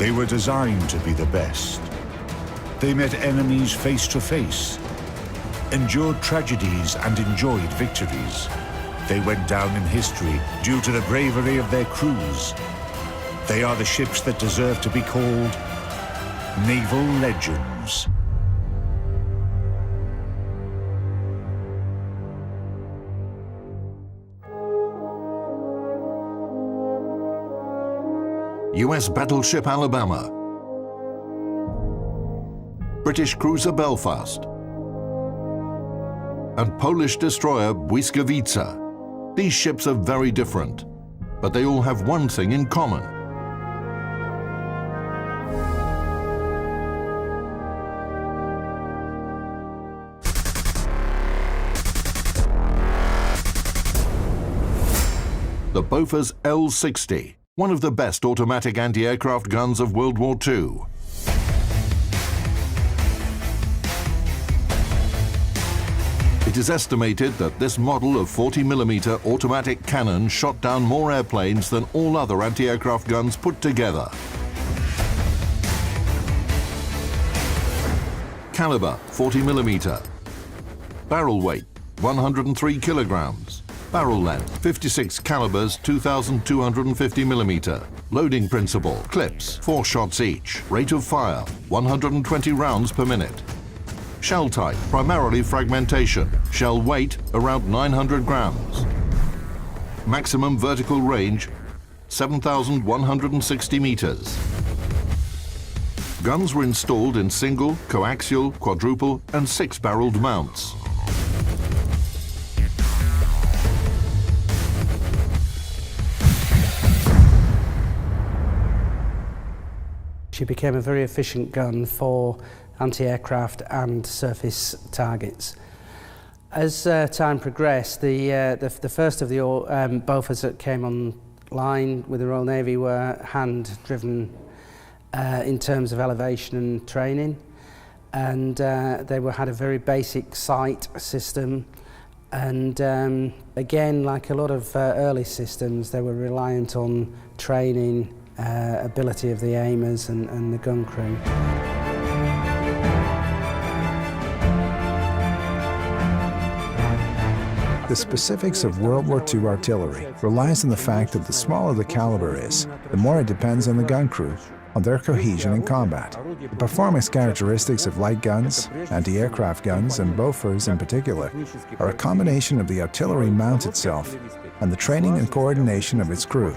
They were designed to be the best. They met enemies face to face, endured tragedies and enjoyed victories. They went down in history due to the bravery of their crews. They are the ships that deserve to be called naval legends. US battleship Alabama, British cruiser Belfast, and Polish destroyer Błyskawica. These ships are very different, but they all have one thing in common. The Bofors L60, one of the best automatic anti-aircraft guns of World War II. It is estimated that this model of 40mm automatic cannon shot down more airplanes than all other anti-aircraft guns put together. Caliber, 40mm. Barrel weight, 103 kilograms. Barrel length, 56 calibers, 2,250mm. Loading principle, clips, 4 shots each. Rate of fire, 120 rounds per minute. Shell type, primarily fragmentation. Shell weight, around 900 grams. Maximum vertical range, 7,160 meters. Guns were installed in single, coaxial, quadruple, and 6-barreled mounts. She became a very efficient gun for anti-aircraft and surface targets. As time progressed, the first of the Bofors that came online with the Royal Navy were hand-driven in terms of elevation and training, and they had a very basic sight system, and again, like a lot of early systems, they were reliant on training, ability of the aimers and the gun crew. The specifics of World War II artillery relies on the fact that the smaller the caliber is, the more it depends on the gun crew, on their cohesion in combat. The performance characteristics of light guns, anti-aircraft guns, and Bofors in particular, are a combination of the artillery mount itself and the training and coordination of its crew.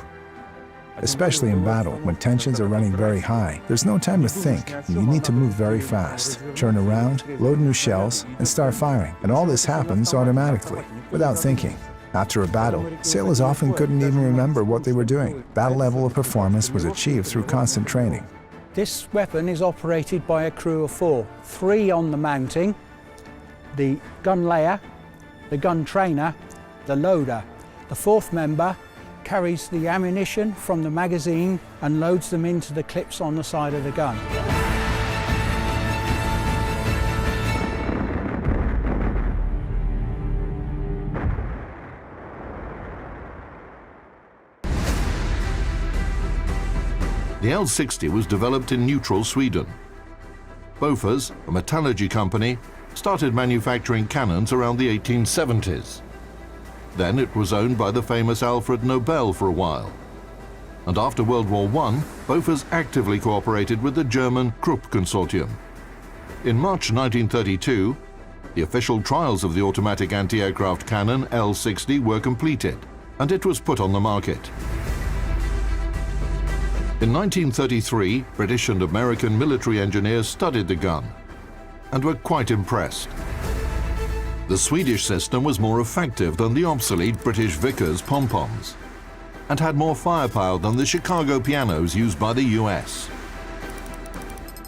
Especially in battle, when tensions are running very high, there's no time to think, and you need to move very fast, turn around, load new shells, and start firing. And all this happens automatically, without thinking. After a battle, sailors often couldn't even remember what they were doing. That level of performance was achieved through constant training. This weapon is operated by a crew of 4. 3 on the mounting, the gun layer, the gun trainer, the loader. The 4th member carries the ammunition from the magazine and loads them into the clips on the side of the gun. The L60 was developed in neutral Sweden. Bofors, a metallurgy company, started manufacturing cannons around the 1870s. Then it was owned by the famous Alfred Nobel for a while. And after World War I, Bofors actively cooperated with the German Krupp consortium. In March 1932, the official trials of the automatic anti-aircraft cannon L60 were completed, and it was put on the market. In 1933, British and American military engineers studied the gun and were quite impressed. The Swedish system was more effective than the obsolete British Vickers pom-poms and had more firepower than the Chicago pianos used by the US.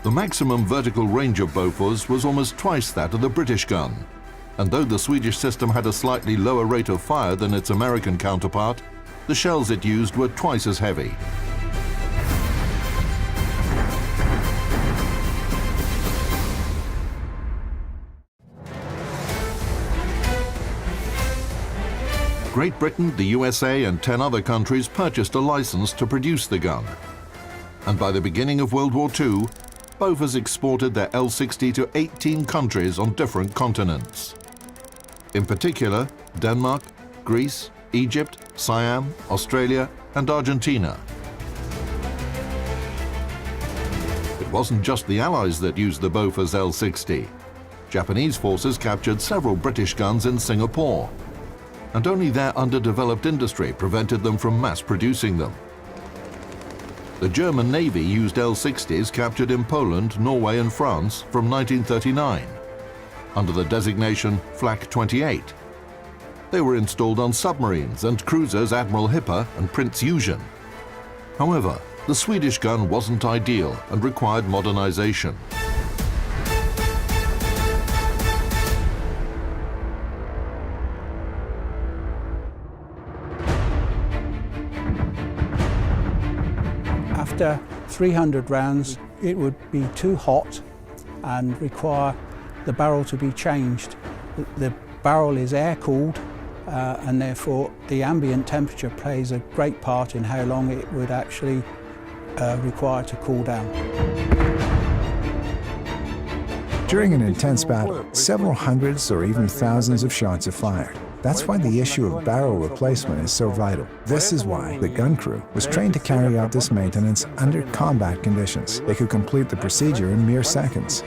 The maximum vertical range of Bofors was almost twice that of the British gun, and though the Swedish system had a slightly lower rate of fire than its American counterpart, the shells it used were twice as heavy. Great Britain, the USA, and 10 other countries purchased a license to produce the gun. and by the beginning of World War II, Bofors exported their L60 to 18 countries on different continents. In particular, Denmark, Greece, Egypt, Siam, Australia, and Argentina. It wasn't just the Allies that used the Bofors L60. Japanese forces captured several British guns in Singapore, and only their underdeveloped industry prevented them from mass producing them. The German Navy used L60s captured in Poland, Norway, and France from 1939, under the designation Flak 28. They were installed on submarines and cruisers Admiral Hipper and Prince Eugen. However, the Swedish gun wasn't ideal and required modernization. After 300 rounds, it would be too hot and require the barrel to be changed. The barrel is air-cooled, and therefore the ambient temperature plays a great part in how long it would actually require to cool down. During an intense battle, several hundreds or even thousands of shots are fired. That's why the issue of barrel replacement is so vital. This is why the gun crew was trained to carry out this maintenance under combat conditions. They could complete the procedure in mere seconds.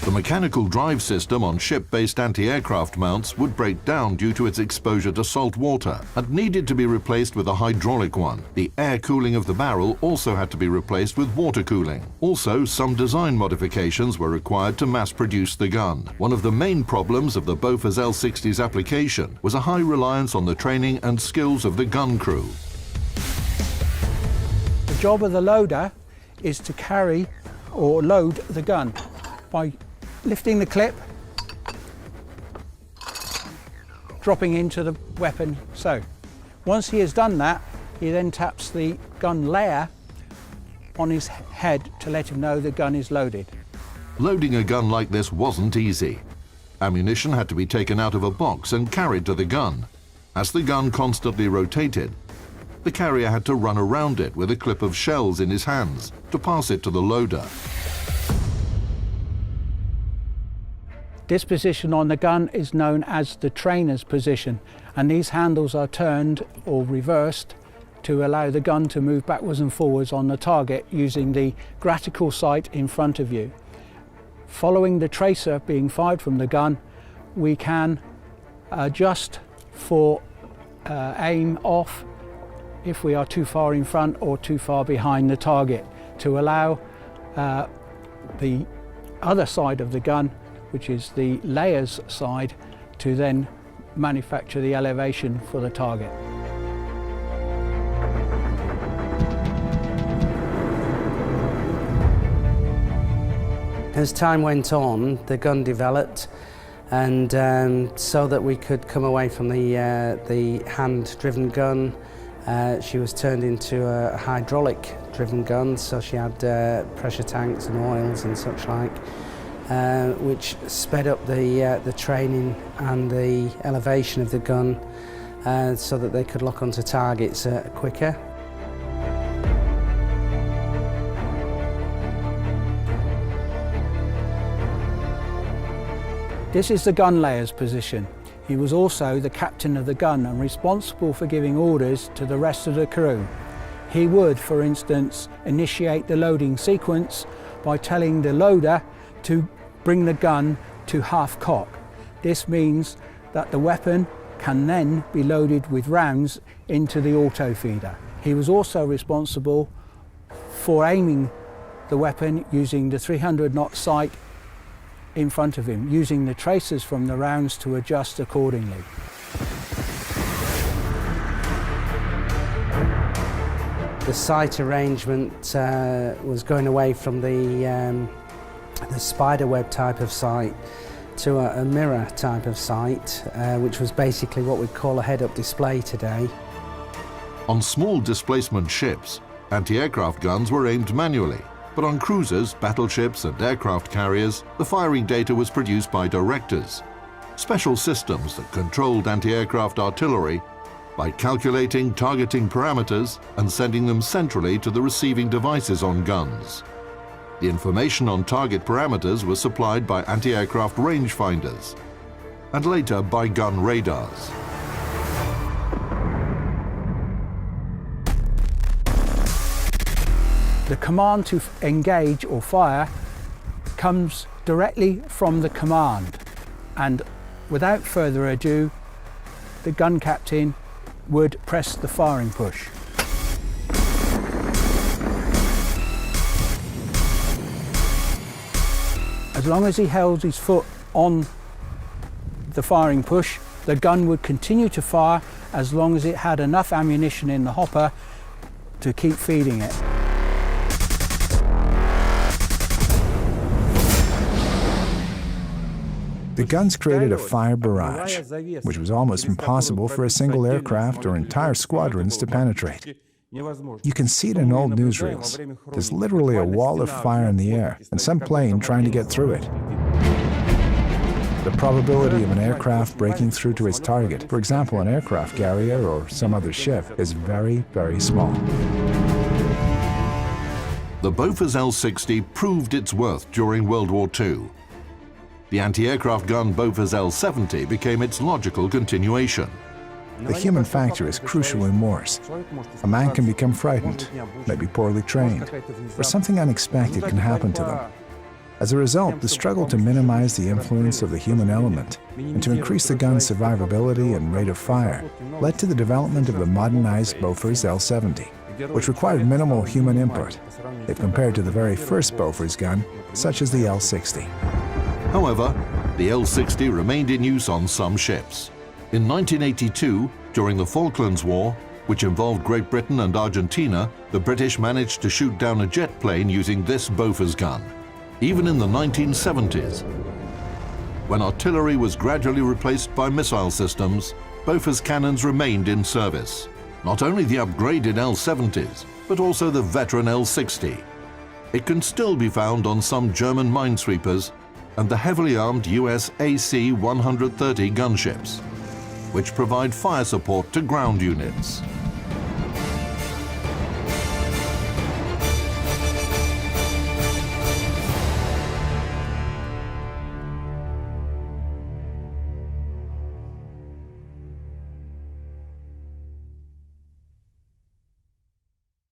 The mechanical drive system on ship-based anti-aircraft mounts would break down due to its exposure to salt water and needed to be replaced with a hydraulic one. The air cooling of the barrel also had to be replaced with water cooling. Also, some design modifications were required to mass-produce the gun. One of the main problems of the Bofors L60's application was a high reliance on the training and skills of the gun crew. The job of the loader is to carry or load the gun by lifting the clip, dropping into the weapon. So once he has done that, he then taps the gun layer on his head to let him know the gun is loaded. Loading a gun like this wasn't easy. Ammunition had to be taken out of a box and carried to the gun. As the gun constantly rotated, the carrier had to run around it with a clip of shells in his hands to pass it to the loader. This position on the gun is known as the trainer's position, and these handles are turned or reversed to allow the gun to move backwards and forwards on the target using the gratical sight in front of you. Following the tracer being fired from the gun, we can adjust for aim off if we are too far in front or too far behind the target, to allow the other side of the gun, which is the layers side, to then manufacture the elevation for the target. As time went on, the gun developed, and so that we could come away from the hand-driven gun, she was turned into a hydraulic-driven gun, so she had pressure tanks and oils and such like. Which sped up the training and the elevation of the gun so that they could lock onto targets quicker. This is the gun layer's position. He was also the captain of the gun and responsible for giving orders to the rest of the crew. He would, for instance, initiate the loading sequence by telling the loader to bring the gun to half cock. This means that the weapon can then be loaded with rounds into the auto feeder. He was also responsible for aiming the weapon using the 300-knot sight in front of him, using the tracers from the rounds to adjust accordingly. The sight arrangement was going away from the spiderweb type of sight to a mirror type of sight, which was basically what we'd call a head-up display today. On small displacement ships, anti-aircraft guns were aimed manually, But on cruisers, battleships and aircraft carriers, the firing data was produced by directors, special systems that controlled anti-aircraft artillery by calculating targeting parameters and sending them centrally to the receiving devices on guns. The information on target parameters was supplied by anti-aircraft rangefinders and later by gun radars. The command to engage or fire comes directly from the command, and without further ado, the gun captain would press the firing push. As long as he held his foot on the firing push, the gun would continue to fire as long as it had enough ammunition in the hopper to keep feeding it. The guns created a fire barrage, which was almost impossible for a single aircraft or entire squadrons to penetrate. You can see it in old newsreels. There's literally a wall of fire in the air, and some plane trying to get through it. The probability of an aircraft breaking through to its target, for example an aircraft carrier or some other ship, is very, very small. The Bofors L60 proved its worth during World War II. The anti-aircraft gun Bofors L70 became its logical continuation. The human factor is crucial in wars. A man can become frightened, maybe poorly trained, or something unexpected can happen to them. As a result, the struggle to minimize the influence of the human element and to increase the gun's survivability and rate of fire led to the development of the modernized Bofors L70, which required minimal human input if compared to the very first Bofors gun, such as the L60. However, the L60 remained in use on some ships. In 1982, during the Falklands War, which involved Great Britain and Argentina, the British managed to shoot down a jet plane using this Bofors gun. Even in the 1970s, when artillery was gradually replaced by missile systems, Bofors cannons remained in service. Not only the upgraded L70s, but also the veteran L60. It can still be found on some German minesweepers and the heavily armed US AC-130 gunships, which provide fire support to ground units.